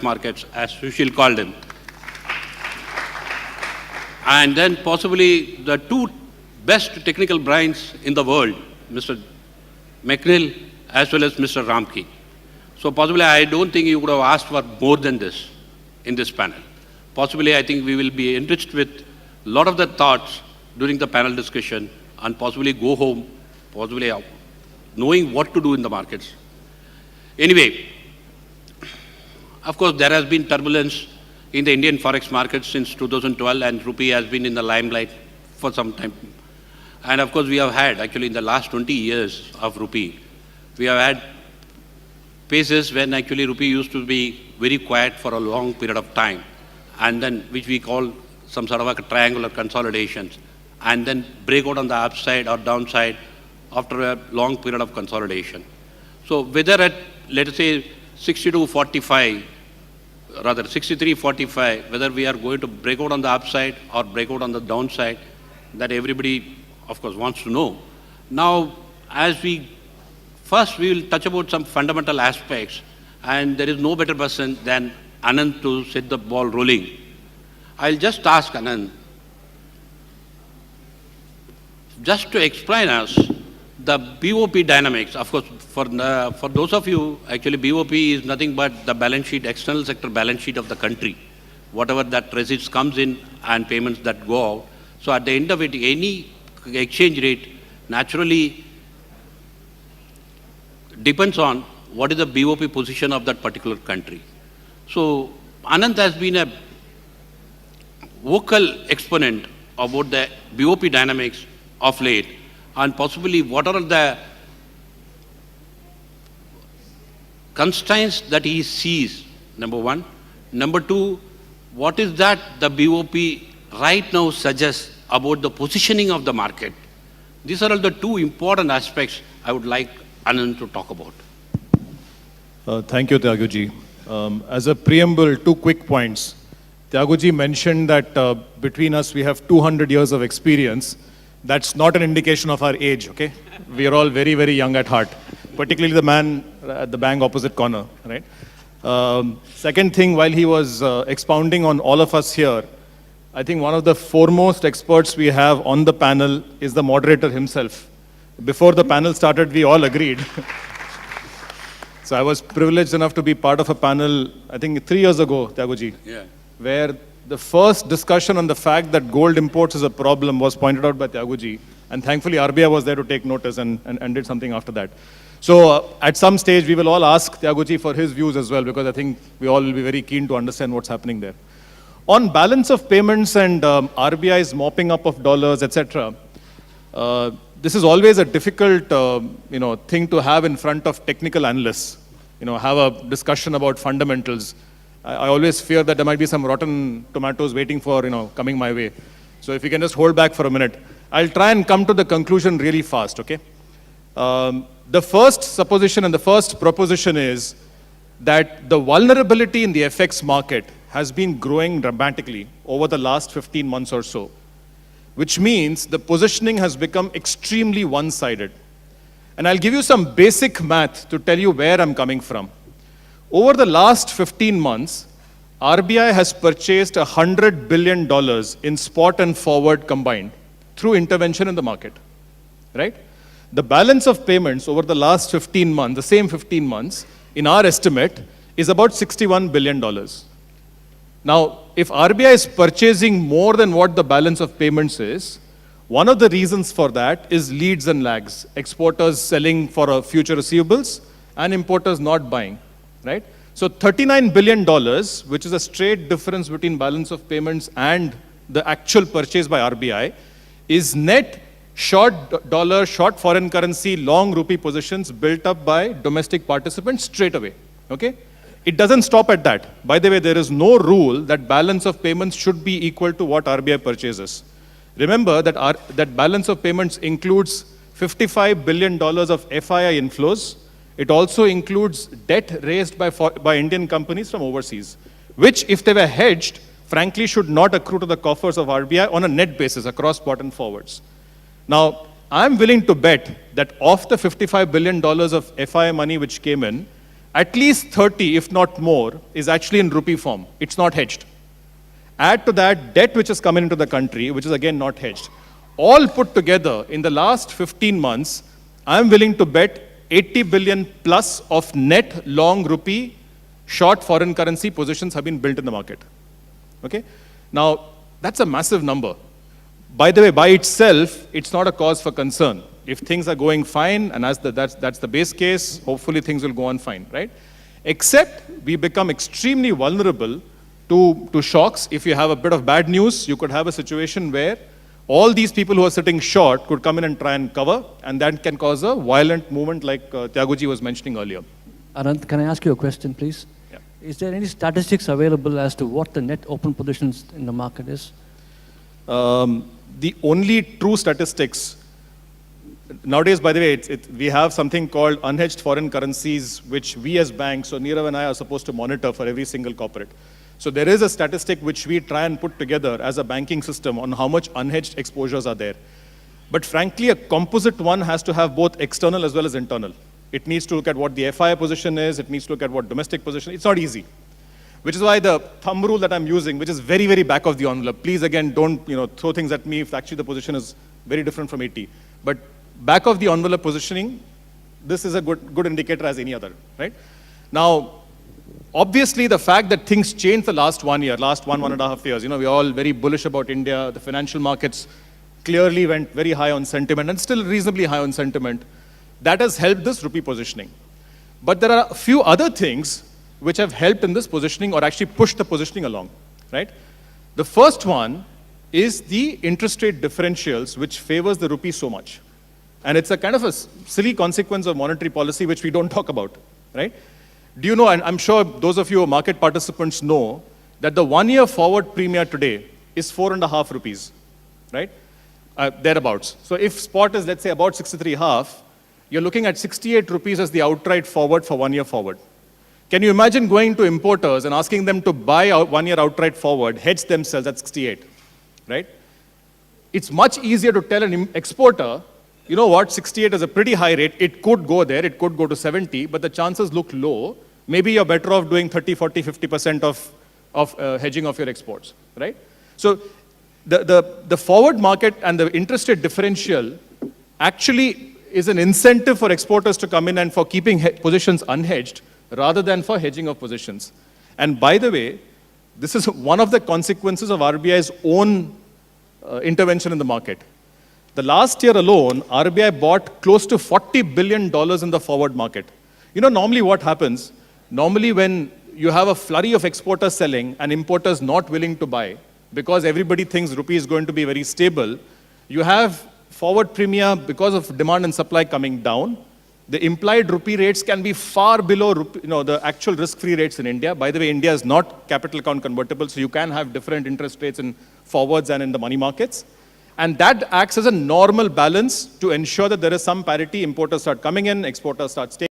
markets, as Sushil called him. And then possibly the two best technical brains in the world, Mr. McNeil as well as Mr. Ramki. So possibly I don't think you would have asked for more than this in this panel. Possibly I think we will be enriched with a lot of the thoughts during the panel discussion and possibly go home, possibly knowing what to do in the markets. Anyway, of course there has been turbulence in the Indian forex market since 2012 and rupee has been in the limelight for some time. And of course we have had actually in the last 20 years of rupee, we have had phases when actually rupee used to be very quiet for a long period of time and then which we call some sort of a triangular consolidations and then break out on the upside or downside after a long period of consolidation. So whether at, let us say, 62.45, rather 63.45, whether we are going to break out on the upside or break out on the downside, that everybody, of course, wants to know. Now, as first we will touch about some fundamental aspects, and there is no better person than Anand to set the ball rolling. I'll just ask Anand, just to explain us the BOP dynamics. Of course, for those of you, actually BOP is nothing but the balance sheet, external sector balance sheet of the country. Whatever that receipts comes in and payments that go out. So at the end of it, any exchange rate naturally depends on what is the BOP position of that particular country. So Anand has been a vocal exponent about the BOP dynamics of late and possibly what are the constraints that he sees, number one. Number two, what is that the BOP right now suggests about the positioning of the market. These are all the two important aspects I would like Anand to talk about. Thank you, Tyaguji. As a preamble, two quick points. Tyaguji mentioned that between us we have 200 years of experience. That's not an indication of our age, okay? We are all very, very young at heart, particularly the man at the bank opposite corner, right? Second thing, while he was expounding on all of us here, I think one of the foremost experts we have on the panel is the moderator himself. Before the panel started, we all agreed. So I was privileged enough to be part of a panel, I think 3 years ago, Tyaguji, where the first discussion on the fact that gold imports is a problem was pointed out by Tyaguji. And thankfully, RBI was there to take notice and did something after that. So at some stage, we will all ask Tyaguji for his views as well, because I think we all will be very keen to understand what's happening there. On balance of payments and RBI's mopping up of dollars, etc., this is always a difficult thing to have in front of technical analysts. Have a discussion about fundamentals. I always fear that there might be some rotten tomatoes waiting for coming my way. So if you can just hold back for a minute, I'll try and come to the conclusion really fast. Okay. The first supposition and the first proposition is that the vulnerability in the FX market has been growing dramatically over the last 15 months or so, which means the positioning has become extremely one-sided. And I'll give you some basic math to tell you where I'm coming from. Over the last 15 months, RBI has purchased $100 billion in spot and forward combined through intervention in the market, right? The balance of payments over the last 15 months, the same 15 months, in our estimate, is about $61 billion. Now, if RBI is purchasing more than what the balance of payments is, one of the reasons for that is leads and lags. Exporters selling for future receivables and importers not buying, right? So $39 billion, which is a straight difference between balance of payments and the actual purchase by RBI, is net short dollar, short foreign currency, long rupee positions built up by domestic participants straight away, okay? It doesn't stop at that. By the way, there is no rule that balance of payments should be equal to what RBI purchases. Remember that that balance of payments includes $55 billion of FII inflows. It also includes debt raised by Indian companies from overseas, which, if they were hedged, frankly should not accrue to the coffers of RBI on a net basis across spot and forwards. Now, I'm willing to bet that of the $55 billion of FII money which came in, at least 30, if not more, is actually in rupee form. It's not hedged. Add to that debt which has come into the country, which is again not hedged. All put together, in the last 15 months, I'm willing to bet 80 billion plus of net long rupee short foreign currency positions have been built in the market. Okay? Now, that's a massive number. By the way, by itself, it's not a cause for concern. If things are going fine, and that's the base case, hopefully things will go on fine, right? Except we become extremely vulnerable to shocks. If you have a bit of bad news, you could have a situation where all these people who are sitting short could come in and try and cover, and that can cause a violent movement like Tyaguji was mentioning earlier. Anant, can I ask you a question, please? Yeah. Is there any statistics available as to what the net open positions in the market is? The only true statistics, nowadays, by the way, we have something called unhedged foreign currencies, which we as banks, so Nirav and I are supposed to monitor for every single corporate. So there is a statistic which we try and put together as a banking system on how much unhedged exposures are there. But frankly, a composite one has to have both external as well as internal. It needs to look at what the FI position is, it needs to look at what domestic position, it's not easy. Which is why the thumb rule that I'm using, which is very, very back of the envelope, please again, don't throw things at me if actually the position is very different from 80. But back of the envelope positioning, this is a good indicator as any other, right? Now, obviously the fact that things changed the last 1 year, last one and a half years, we're all very bullish about India, the financial markets clearly went very high on sentiment and still reasonably high on sentiment. That has helped this rupee positioning. But there are a few other things which have helped in this positioning or actually pushed the positioning along, right? The first one is the interest rate differentials, which favors the rupee so much. And it's a kind of a silly consequence of monetary policy, which we don't talk about, right? Do you know, and I'm sure those of you who are market participants know, that the 1 year forward premium today is 4.5 rupees, right? Thereabouts. So if spot is, let's say, about 63.5, you're looking at 68 rupees as the outright forward for 1 year forward. Can you imagine going to importers and asking them to buy 1 year outright forward, hedge themselves at 68, right? It's much easier to tell an exporter, you know what, 68 is a pretty high rate. It could go there, it could go to 70, but the chances look low. Maybe you're better off doing 30, 40, 50% of hedging of your exports, right? So the forward market and the interest rate differential actually is an incentive for exporters to come in and for keeping positions unhedged rather than for hedging of positions. And by the way, this is one of the consequences of RBI's own intervention in the market. The last year alone, RBI bought close to $40 billion in the forward market. Normally what happens, normally when you have a flurry of exporters selling and importers not willing to buy, because everybody thinks rupee is going to be very stable, you have forward premium because of demand and supply coming down. The implied rupee rates can be far below the actual risk-free rates in India. By the way, India is not capital account convertible, so you can have different interest rates in forwards and in the money markets. And that acts as a normal balance to ensure that there is some parity. Importers start coming in, exporters start staying.